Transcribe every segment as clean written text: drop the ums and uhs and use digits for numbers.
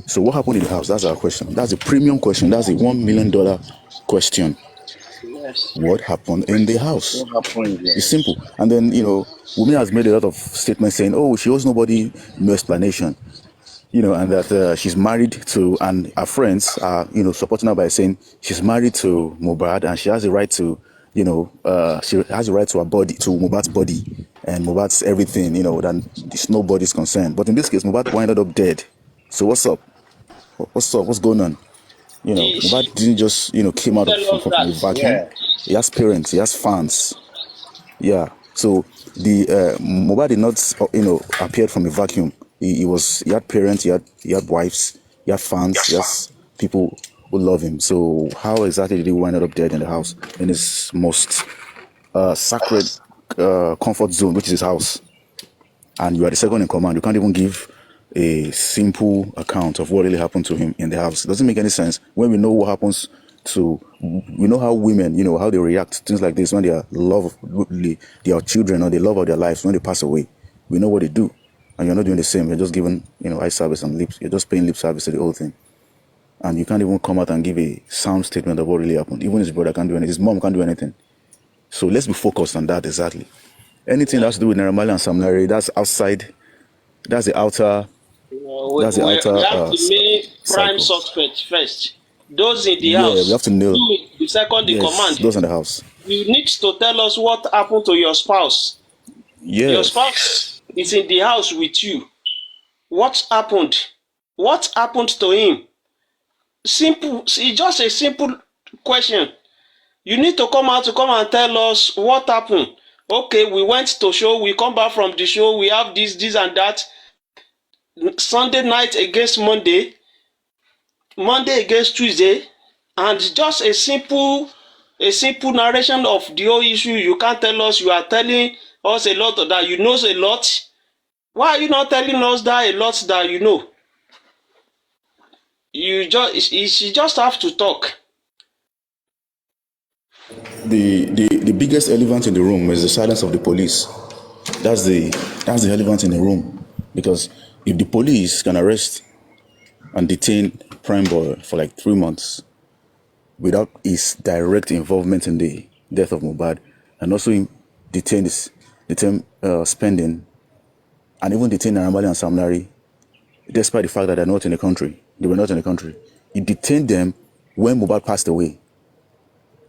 So what happened in the house? That's our question. That's a premium question. That's a $1 million question. Yes. What happened in the house? What happened there? It's simple. And then, Wumi has made a lot of statements saying, oh, she owes nobody no explanation, and that she's married to, and her friends are, supporting her by saying she's married to Mubad and she has a right to, she has a right to her body, to Mubad's body and Mubad's everything, that it's nobody's concerned. But in this case, Mubad ended up dead. So what's up? What's up? What's going on? She Mubad didn't just, came out tell us from a that. vacuum. Yeah. He has parents, he has fans. Yeah. So the Mubad did not, appeared from a vacuum. He had parents, he had wives, he had fans, he has people who love him. So how exactly did he wind up dead in the house, in his most sacred comfort zone, which is his house? And you are the second in command. You can't even give a simple account of what really happened to him in the house. It doesn't make any sense when we know what happens to, we know how women, how they react to things like this when they are their children or the love of their lives, when they pass away. We know what they do. And you're not doing the same. You're just giving, eye service and lips. You're just paying lip service to the whole thing. And you can't even come out and give a sound statement of what really happened. Even his brother can't do anything. His mom can't do anything. So let's be focused on that exactly. Anything that has to do with Naira Marley and Sam Larry, that's outside. That's the outer. That's the outer. We have to make prime cycle. suspect first. Those in the Yeah, we have house. to nail. You, the second in Yes, command. those in the house. You need to tell us what happened to your spouse. Your Yes. spouse is in the house with you. What happened? What happened to him? Simple. It's just a simple question. You need to come and tell us what happened. Okay, we went to show, we come back from the show, we have this and that. Sunday night against Monday, Monday against Tuesday, and just a simple narration of the whole issue. You can't tell us. You are telling us a lot of that you know a lot. Why are you not telling us that a lot that you know? You just have to talk. The biggest elephant in the room is the silence of the police. That's the elephant in the room, because if the police can arrest and detain Prime Boy for like 3 months without his direct involvement in the death of Mubad, and also detain spending, and even detain Naira Marley and Sam Larry, despite the fact that they were not in the country. He detained them when Mubad passed away.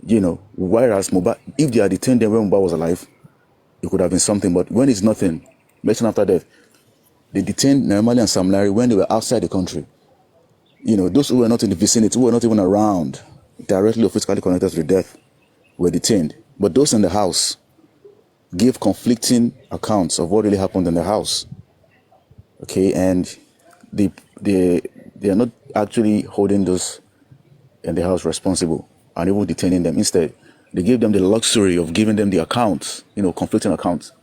Whereas Mubad, if they had detained them when Mubad was alive, it could have been something. But when it's nothing, mentioned after death, they detained Naira Marley and Sam Larry when they were outside the country. Those who were not in the vicinity, who were not even around, directly or physically connected to the death, were detained. But those in the house gave conflicting accounts of what really happened in the house. Okay, and they are not actually holding those in the house responsible and even detaining them. Instead, they gave them the luxury of giving them the accounts, conflicting accounts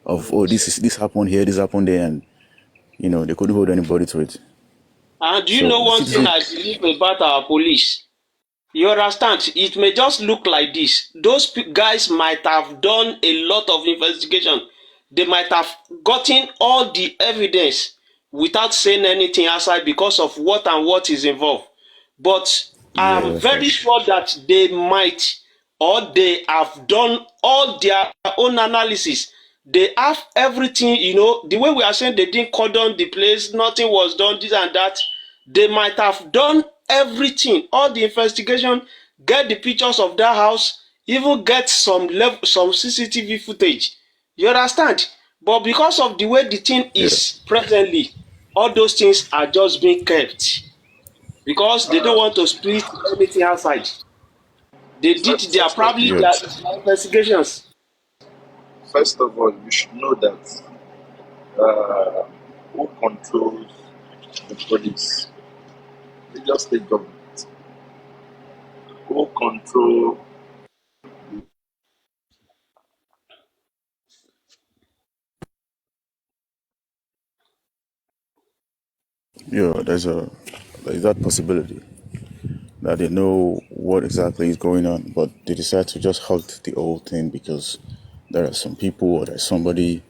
of, oh, this happened here, this happened there, and they couldn't hold anybody to it. And do you know one thing I believe about our police? You understand? It may just look like this. Those guys might have done a lot of investigation. They might have gotten all the evidence without saying anything outside because of what is involved. But I'm very sure that they might, or they have done all their own analysis. They have everything, the way we are saying they didn't cordon the place, nothing was done, this and that. They might have done everything, all the investigation, get the pictures of that house, even get some CCTV footage. You understand? But because of the way the thing is presently, all those things are just being kept because they don't want to split anything outside. They did their probably their investigations. First of all, you should know that who controls the police? The just state government. Who control there's that possibility that they know what exactly is going on, but they decide to just halt the whole thing because there are some people or there's somebody,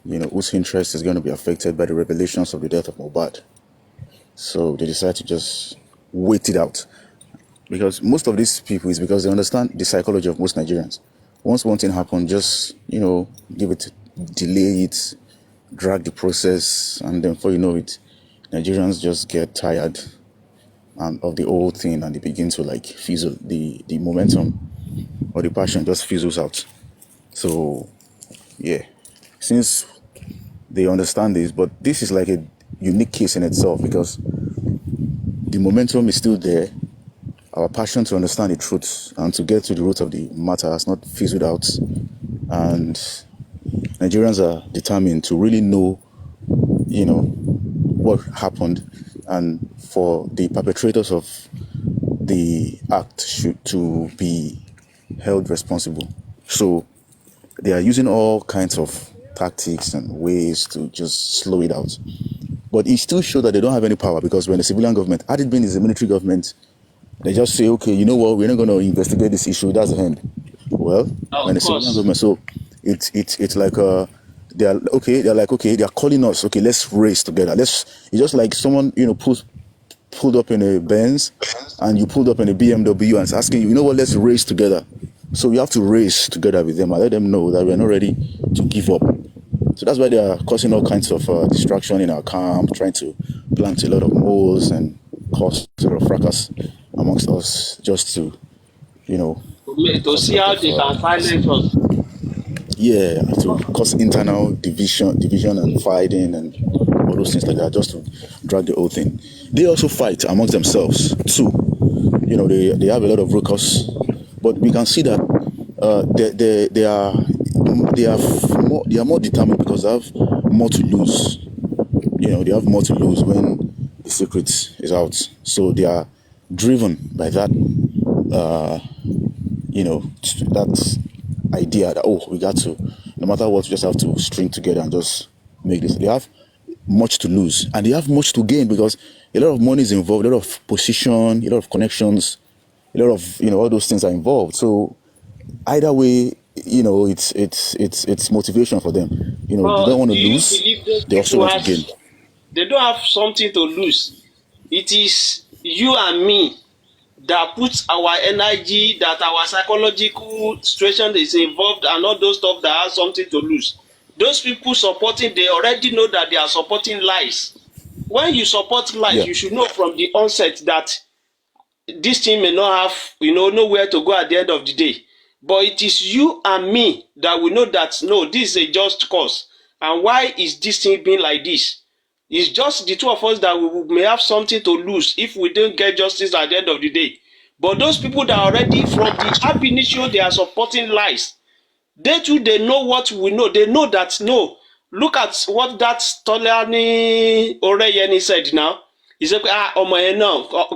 whose interest is going to be affected by the revelations of the death of Mubad. So they decide to just wait it out. Because most of these people is because they understand the psychology of most Nigerians. Once one thing happens, just, give it, delay it, drag the process, and then before you know it, Nigerians just get tired of the whole thing and they begin to like fizzle. The momentum or the passion just fizzles out. So, yeah, since they understand this, but this is like a unique case in itself because the momentum is still there. Our passion to understand the truth and to get to the root of the matter has not fizzled out. And Nigerians are determined to really know, what happened, and for the perpetrators of the act to be held responsible. So they are using all kinds of tactics and ways to just slow it out. But it still shows that they don't have any power because when the civilian government, had it been the military government, they just say, okay, you know what, we're not going to investigate this issue, that's the end. Well, when the civilian government, so it's like they're calling us, okay, let's race together. It's just like someone, pulled up in a Benz and you pulled up in a BMW and it's asking you, you know what, let's race together. So you have to race together with them and let them know that we're not ready to give up. So that's why they are causing all kinds of distraction in our camp, trying to plant a lot of moles and cause a lot of fracas amongst us just to, to see how they can silence us. Yeah, to cause internal division and fighting and all those things like that, just to drag the whole thing. They also fight amongst themselves too. They have a lot of ruckus, but we can see that they are more determined because they have more to lose. They have more to lose when the secret is out. So they are driven by that. That idea that we got to, no matter what, we just have to string together and just make this. They have much to lose and they have much to gain because a lot of money is involved, a lot of position, a lot of connections, a lot of all those things are involved. So either way, it's motivation for them. They don't want to lose. They also want to gain. They don't have something to lose. It is you and me that puts our energy, that our psychological situation is involved, and all those stuff that has something to lose. Those people supporting, they already know that they are supporting lies. When you support lies, you should know from the onset that this thing may not have, nowhere to go at the end of the day. But it is you and me that we know that, no, this is a just cause. And why is this thing being like this? It's just the two of us that we may have something to lose if we don't get justice at the end of the day. But those people that are already from the ab initio, they are supporting lies. They too, they know what we know. They know that, no, look at what that Tolani Oreyeni said now. He said, ọmọ yẹn náà kò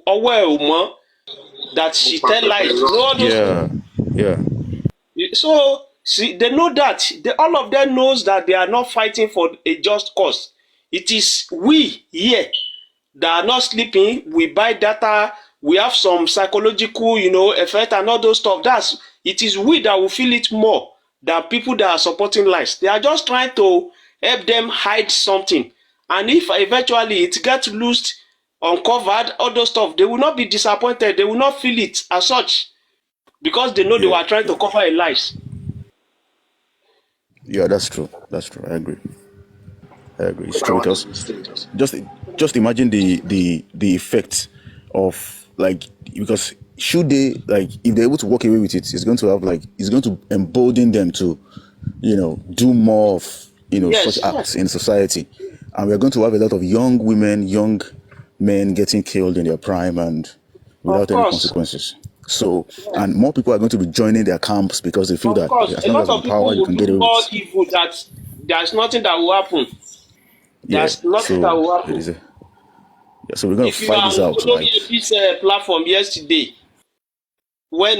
ọwọ́ ẹ̀ ò mọ́, that she tell lies. Yeah. So, see, they know that. All of them knows that they are not fighting for a just cause. It is we here that are not sleeping. We buy data. We have some psychological, effect and all those stuff. It is we that will feel it more than people that are supporting lies. They are just trying to help them hide something. And if eventually it gets loosed, uncovered, all those stuff, they will not be disappointed. They will not feel it as such because they know they were trying to cover a lies. Yeah, that's true. I agree. It's true because just imagine the effect of because should they if they're able to walk away with it, it's going to embolden them to do more of such acts in society, and we're going to have a lot of young women, young men getting killed in their prime and without any consequences. So, and more people are going to be joining their camps because they feel that as long as you power, you can get away with it. Evil that there's nothing that will happen. There's nothing that will happen. So we're going to fight this out. This platform yesterday, when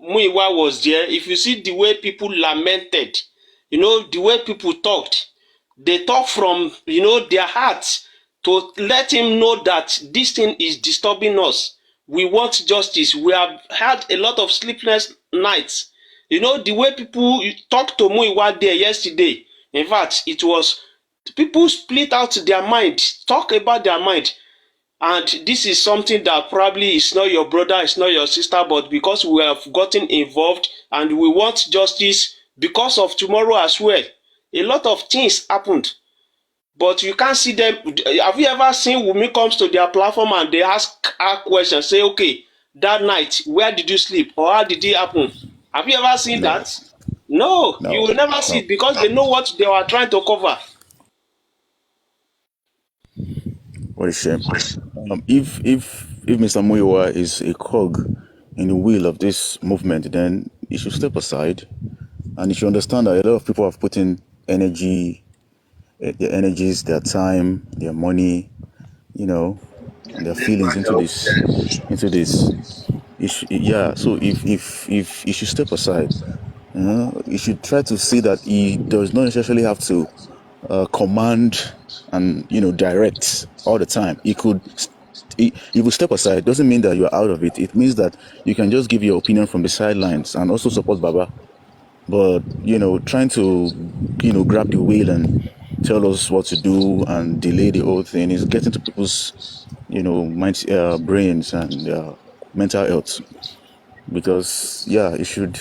Muiwa was there, if you see the way people lamented, the way people talked, they talk from their hearts to let him know that this thing is disturbing us. We want justice. We have had a lot of sleepless nights. The way people talked to Muiwa there yesterday, in fact, it was People split out their mind, talk about their mind. And this is something that probably is not your brother, it's not your sister, but because we have gotten involved and we want justice because of tomorrow as well. A lot of things happened, but you can't see them. Have you ever seen Wunmi comes to their platform and they ask her questions, say, okay, that night, where did you sleep? Or how did it happen? Have you ever seen No, that? No, you no, will never see no. it because they know what they were trying to cover. What a shame. If Mr. Muyiwa is a cog in the wheel of this movement, then he should step aside, and he should understand that a lot of people have put in energy, their energies, their time, their money, you know, and their feelings into this. Yeah. So if he should step aside, he should try to see that he does not necessarily have to command and direct all the time. He will step aside. Doesn't mean that you're out of it. It means that you can just give your opinion from the sidelines and also support Baba. But trying to grab the wheel and tell us what to do and delay the whole thing is getting to people's minds, brains, and mental health. Because yeah, it should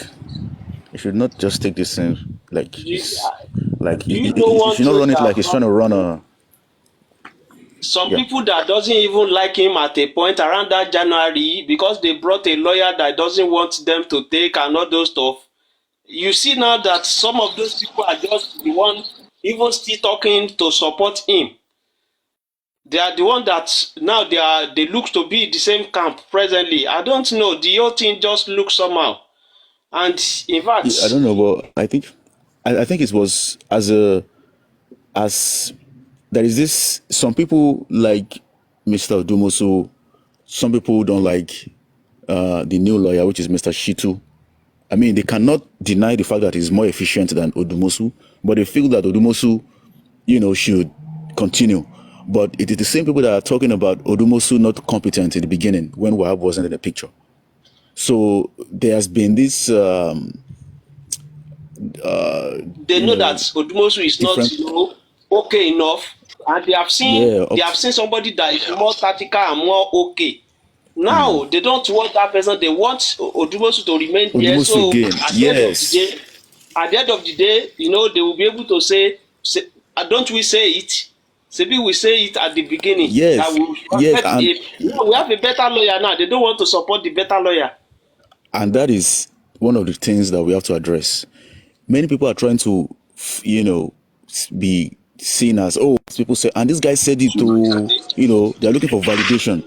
not just take this thing like Do it's like do you know he one should not thing run it like that he's trying to run a some yeah. people that doesn't even like him at a point around that January because they brought a lawyer that doesn't want them to take and all those stuff. You see now that some of those people are just the one even still talking to support him. They are the one that now they look to be the same camp presently. I don't know. The whole thing just looks somehow. And in I fact, don't know, but I think it was as there is this some people like Mr. Dumoso, some people don't like the new lawyer, which is Mr. Shitu. I mean, they cannot deny the fact that he's more efficient than Odumosu, but they feel that Odumosu, should continue. But it is the same people that are talking about Odumosu not competent in the beginning when Wahab wasn't in the picture. So there has been this, they know that Odumosu is not, different, okay enough, and yeah, they have seen somebody that is more tactical and more okay. Now they don't want that person. They want Odumosu to remain there. Odumosu So again. Yes, at the end of the day, they will be able to say don't we say it? Maybe we say it at the beginning that yes, we yes, get we have a better lawyer now. They don't want to support the better lawyer. and that is one of the things that we have to address. Many people are trying to, be seen as, oh, people say, and this guy said it to, they're looking for validation.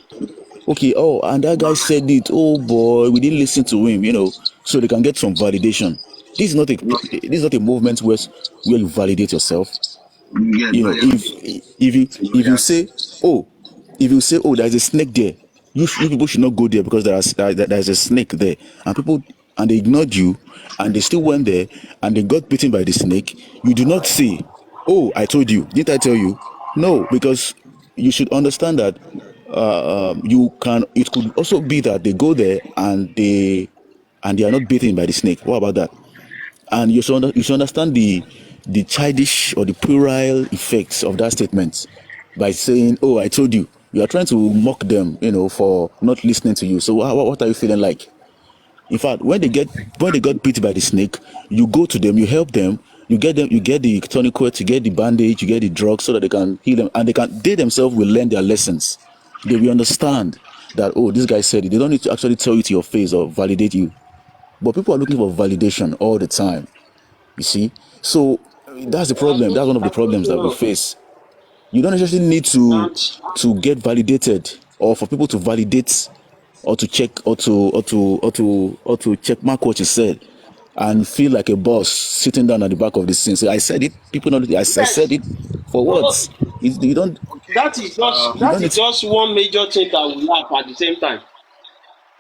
Okay, oh, and that guy said it, oh boy, we didn't listen to him, so they can get some validation. This is not a movement where you validate yourself. You get If you say, oh, there's a snake there, you people should not go there because there's a snake there, and they ignored you, and they still went there, and they got bitten by the snake. You do not say, oh, I told you, didn't I tell you? No, because you should understand that you can. It could also be that they go there and they are not bitten by the snake. What about that? And you should understand the childish or the puerile effects of that statement by saying, "Oh, I told you." You are trying to mock them, for not listening to you. So what are you feeling like? In fact, when they got bit by the snake, you go to them, you help them, you get the tourniquet, you get the bandage, you get the drugs so that they can heal them, and they themselves will learn their lessons. They will understand that, oh, this guy said it. They don't need to actually tell you to your face or validate you. But people are looking for validation all the time. You see? So that's the problem. That's one of the I don't problems that we know. face. You don't necessarily need to And get validated or for people to validate or to check or to check mark what you said and feel like a boss sitting down at the back of the scene. Say, I said it. People know that I said yes, it. For what? You don't okay. you that don't is need to, just one major thing that we have at the same time.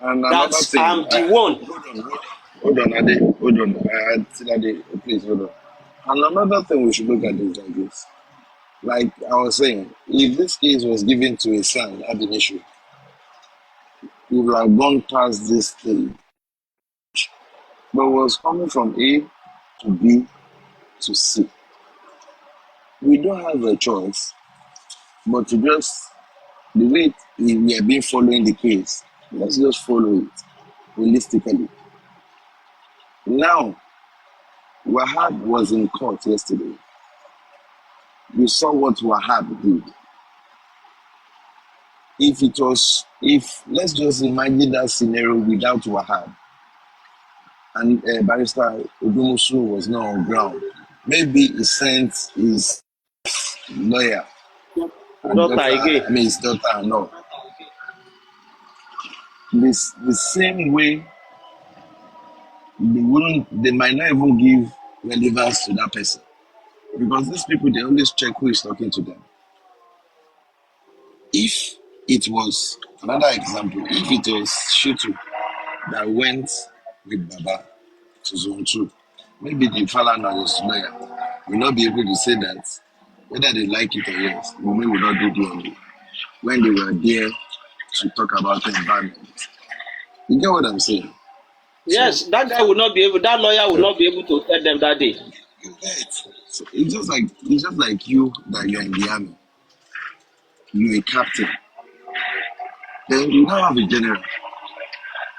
And That another thing, I'm the one. hold on, Ade, hold on, Ade, please hold on. And another thing we should look at is like this. Like I was saying, if this case was given to a son, ab initio, we would have gone past this thing. But it was coming from A to B to C. we don't have a choice but to just, the way we have been following the case, let's just follow it holistically. Now, Wahab was in court yesterday. You saw what Wahab did. If let's just imagine that scenario without Wahab and Barrister Odumusu was not on ground, maybe he sent his lawyer and Daughter daughter, again. I mean his daughter, no. The same way they might not even give relevance to that person. Because these people, they always check who is talking to them. If it was, another example, if it was Shitu that went with Baba to Zone 2, maybe the Falana was lawyer will not be able to say that, whether they like it or yes, Wunmi will not do DNA when they were there to talk about the environment. You get what I'm saying? Yes, So, that guy will not be able, that lawyer will not be able to tell them that day. you get. So it's just like you that you're in the army. You're a captain. Then you now have a general.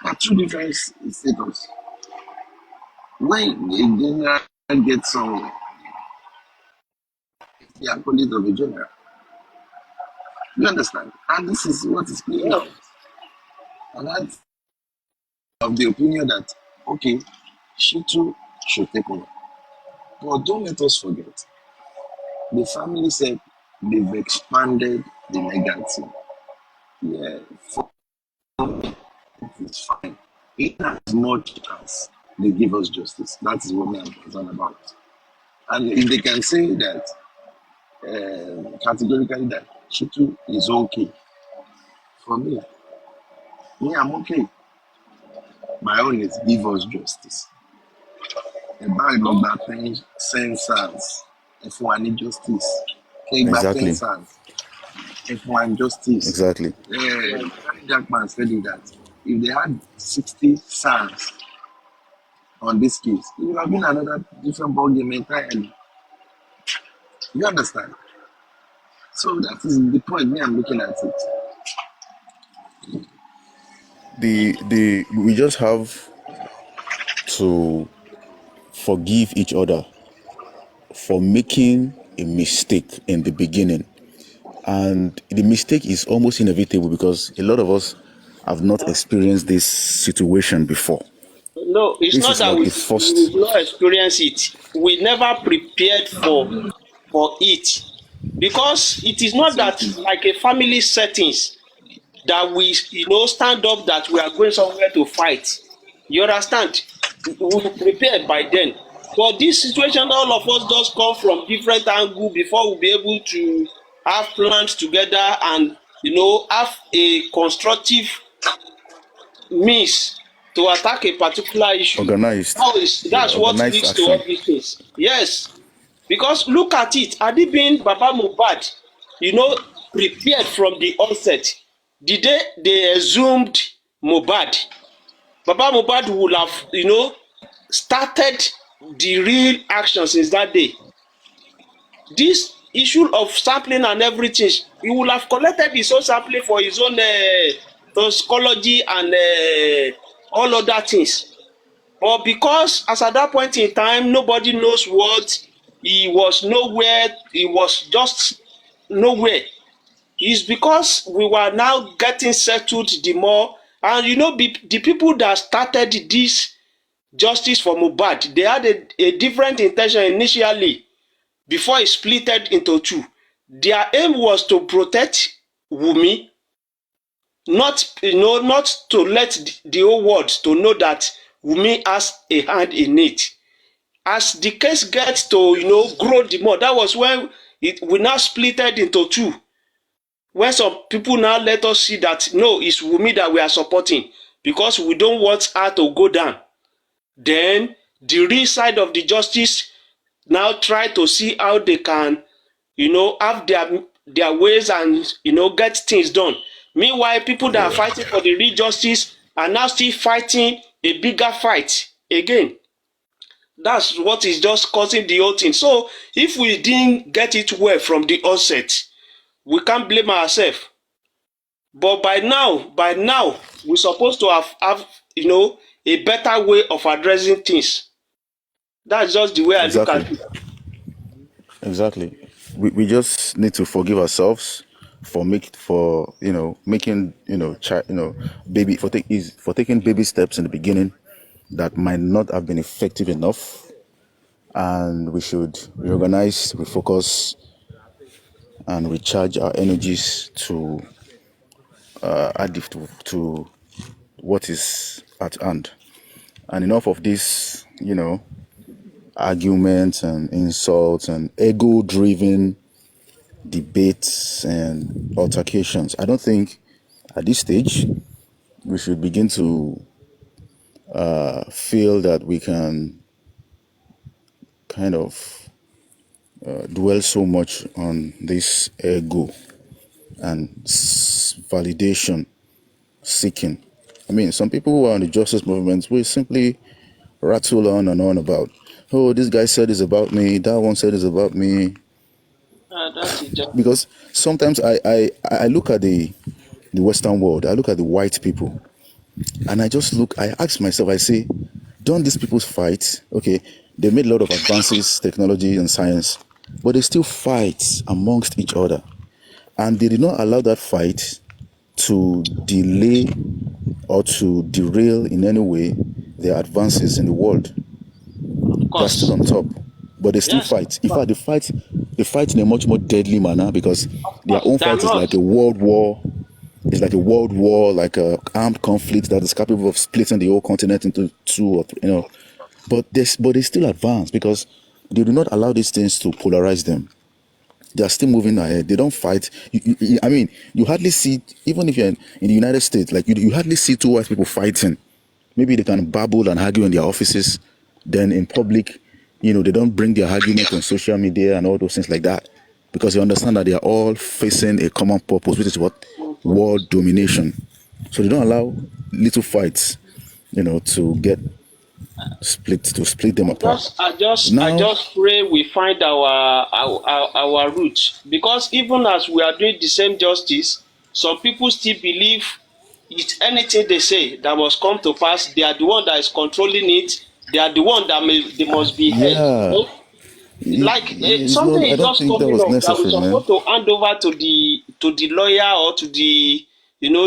Are two different status. When a general gets somewhere, the accolade of a general. You understand? And this is what is playing Yes. out. And that's of the opinion that, okay, Shitu should take over. But don't let us forget, the family said they've expanded the legal team. Yeah, for me, it is fine. In as much as they give us justice, that is what I'm concerned about. And if they can say that categorically that Shitu is okay, for me, I'm okay. My own is give us justice. A bag of that thing, sensors. If we need justice, take back 10 Exactly. cents. If we want justice, Exactly. Jackman said that if they had 60 cents on this case, it would have been another different ballgame entirely. You understand? So that is the point me I'm looking at it. We just have to forgive each other for making a mistake in the beginning. And the mistake is almost inevitable because a lot of us have not experienced this situation before. No, it's This not is that like we the first. will not experience it. We never prepared for it. Because it is not that like a family settings that we stand up that we are going somewhere to fight. You understand? We prepare by then. But this situation, all of us just come from different angle before we'll be able to have plans together and have a constructive means to attack a particular issue. That's what Organized leads to all action. these things. Yes. Because look at it, had it been Baba Mohbad, prepared from the onset, the day they exhumed Mohbad, Baba Mohbad would have, started the real action since that day. This issue of sampling and everything, he would have collected his own sampling for his own toxicology and all other things. But because as at that point in time, nobody knows what, he was just nowhere. It's because we were now getting settled the more. And the people that started this justice for Mohbad, they had a different intention initially before it splitted into two. Their aim was to protect Wunmi, not to let the whole world to know that Wunmi has a hand in it. As the case gets to grow the more, that was when we now splitted into two. When some people now let us see that no, it's Wunmi that we are supporting because we don't want her to go down. Then the real side of the justice now try to see how they can have their ways and get things done. Meanwhile, people that are fighting for the real justice are now still fighting a bigger fight again. That's what is just causing the whole thing. So if we didn't get it well from the onset, we can't blame ourselves. But by now, we're supposed to have a better way of addressing things. That's just the way I look Exactly. at it. Exactly. We just need to forgive ourselves for making baby for taking baby steps in the beginning that might not have been effective enough, and we should reorganize, refocus, and recharge our energies to add it to what is at hand. And enough of this, arguments and insults and ego-driven debates and altercations. I don't think at this stage we should begin to feel that we can kind of dwell so much on this ego and validation seeking. I mean, some people who are on the justice movement will simply rattle on and on about, oh, this guy said it's about me, that one said it's about me. That's it. Because sometimes I look at the Western world, I look at the white people, and I ask myself, I say, don't these people fight? Okay, they made a lot of advances, technology and science, but they still fight amongst each other. And they did not allow that fight to delay or to derail in any way their advances in the world. Of They're still course. on top, but they still Yes. fight. In fact, they fight in a much more deadly manner because Of their course. own They're fight is not. like a world war. It's like a world war, like a armed conflict that is capable of splitting the whole continent into two or three. But they still advance because they do not allow these things to polarize them. They are still moving ahead. They don't fight. I mean, you hardly see, even if you're in the United States, like you hardly see two white people fighting. Maybe they can babble and argue in their offices. Then in public, they don't bring their argument on social media and all those things like that because they understand that they are all facing a common purpose, which is what? World domination. So they don't allow little fights, to get split them apart. I Now, just pray we find our roots, because even as we are doing the same justice, some people still believe it's anything they say that must come to pass. They are the one that is controlling it. They are the one that they must be held. yeah, Like it's something not. I is don't just think that coming was up that we're necessary, man. supposed to hand over to the lawyer, or to the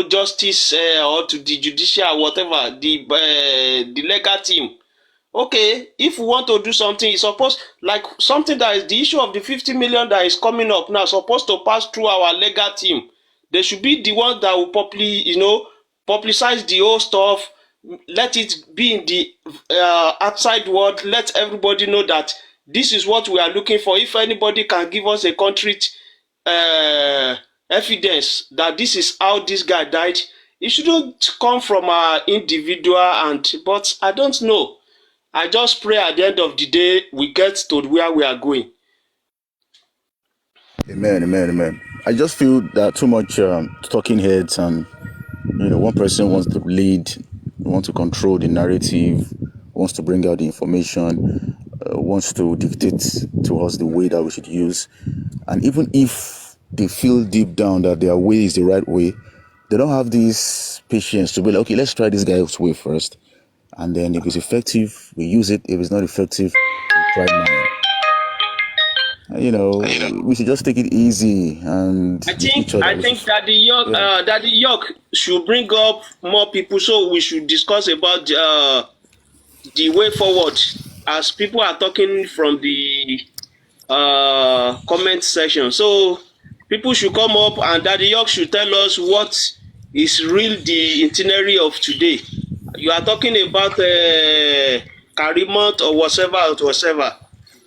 justice, or to the judicial, whatever, the legal team. Okay, if we want to do something, it's supposed, like something that is the issue of the 50 million that is coming up now, supposed to pass through our legal team. They should be the ones that will publicize the whole stuff. Let it be in the outside world. Let everybody know that this is what we are looking for. If anybody can give us a concrete uh, evidence that this is how this guy died, it shouldn't come from our individual. But I don't know. I just pray at the end of the day we get to where we are going. Amen, amen, amen. I just feel that too much talking heads, and one person wants to lead, wants to control the narrative, wants to bring out the information, wants to dictate to us the way that we should use. And even if they feel deep down that their way is the right way, they don't have this patience to be like, okay, let's try this guy's way first. And then if it's effective, we use it. If it's not effective, we try mine. We should just take it easy and I with think each other. I think that Daddy York should bring up more people, so we should discuss about the way forward, as people are talking from the comment section. So people should come up, and Daddy York should tell us what is real the itinerary of today. You are talking about Karimot or whatever.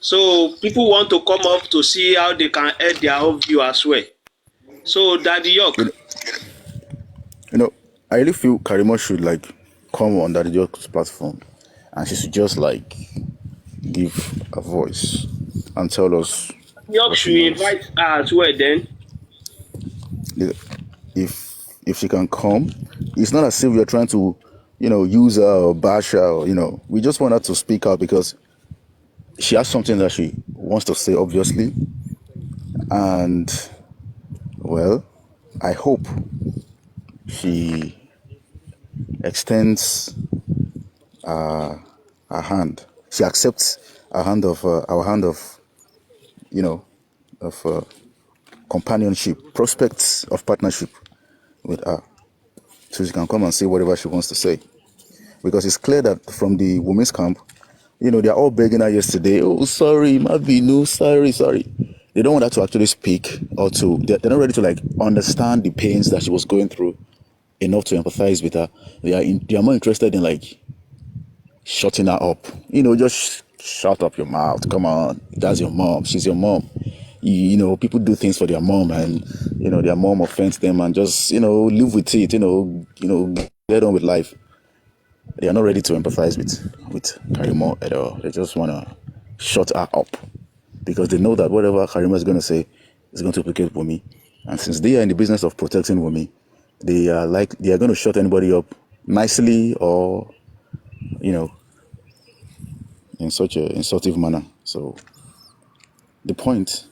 So people want to come up to see how they can add their own view as well. So Daddy York. You know, I really feel Karima should come on that York's platform, and she should just give a voice and tell us York what she should knows. invite her as well then. If she can come, it's not as if we're trying to, use her or bash her. Or, we just want her to speak out because she has something that she wants to say, obviously, and well, I hope she extends her hand. She accepts our hand of, you know, of companionship, prospects of partnership with her, so she can come and say whatever she wants to say. Because it's clear that from the women's camp, they're all begging her yesterday. Oh, sorry, Mavi, no, sorry. They don't want her to actually speak, or they're not ready to like understand the pains that she was going through enough to empathize with her. They are more interested in like shutting her up. Just shut up your mouth. Come on, that's your mom. She's your mom. People do things for their mom, and their mom offends them, and just live with it. Get on with life. They are not ready to empathize with Karimo at all. They just want to shut her up because they know that whatever Karimo is going to say is going to implicate Wumi. And since they are in the business of protecting Wumi, they are going to shut anybody up nicely or in such a insultive manner. So the point